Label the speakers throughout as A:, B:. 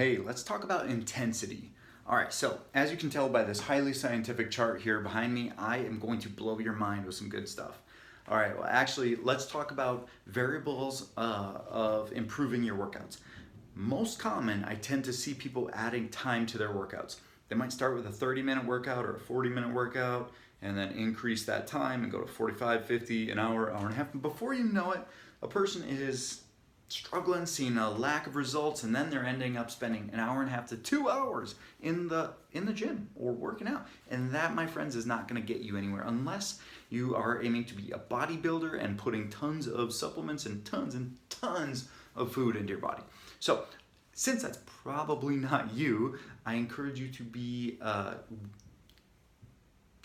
A: Hey, let's talk about intensity. All right, so as you can tell by this highly scientific chart here behind me, I am going to blow your mind with some good stuff. All right, well, actually, let's talk about variables of improving your workouts. Most common, I tend to see people adding time to their workouts. They might start with a 30-minute workout or a 40-minute workout and then increase that time and go to 45, 50, an hour, hour and a half. And before you know it, a person is struggling, seeing a lack of results, and then they're ending up spending an hour and a half to 2 hours in the gym or working out. And that, my friends, is not going to get you anywhere unless you are aiming to be a bodybuilder and putting tons of supplements and tons of food into your body. So since that's probably not you, I encourage you to be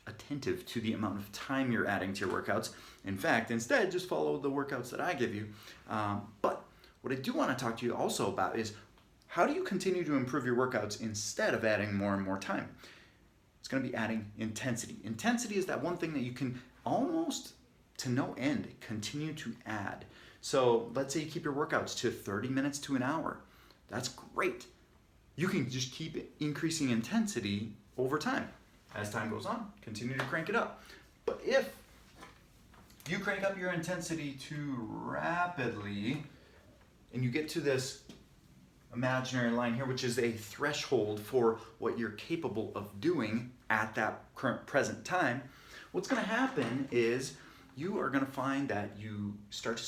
A: attentive to the amount of time you're adding to your workouts. In fact, instead, just follow the workouts that I give you. But what I do want to talk to you also about is how do you continue to improve your workouts instead of adding more and more time? It's going to be adding intensity. Intensity is that one thing that you can almost to no end continue to add. So let's say you keep your workouts to 30 minutes to an hour. That's great. You can just keep increasing intensity over time. As time goes on, continue to crank it up. But if you crank up your intensity too rapidly and you get to this imaginary line here, which is a threshold for what you're capable of doing at that current present time, what's going to happen is you are going to find that you start to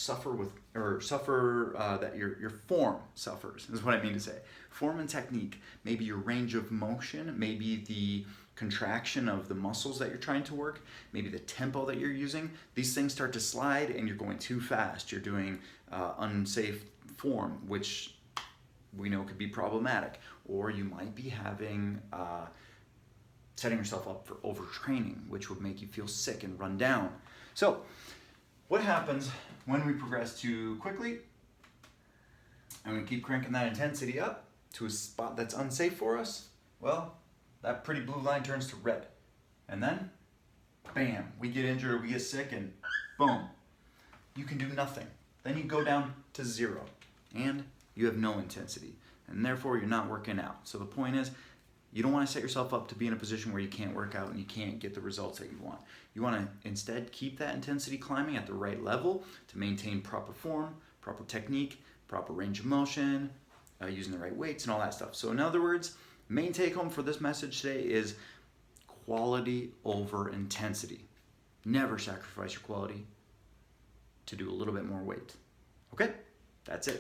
A: that your form suffers, is what I mean to say. Form and technique, maybe your range of motion, maybe the contraction of the muscles that you're trying to work, maybe the tempo that you're using. These things start to slide and you're going too fast. You're doing unsafe form, which we know could be problematic. Or you might be having setting yourself up for overtraining, which would make you feel sick and run down. So what happens when we progress too quickly and we keep cranking that intensity up to a spot that's unsafe for us? Well, that pretty blue line turns to red. And then, bam, we get injured, we get sick, and boom, you can do nothing. Then you go down to zero, and you have no intensity. And therefore, you're not working out. So the point is, you don't want to set yourself up to be in a position where you can't work out and you can't get the results that you want. You want to instead keep that intensity climbing at the right level to maintain proper form, proper technique, proper range of motion, using the right weights and all that stuff. So in other words, main take home for this message today is quality over intensity. Never sacrifice your quality to do a little bit more weight. Okay? That's it.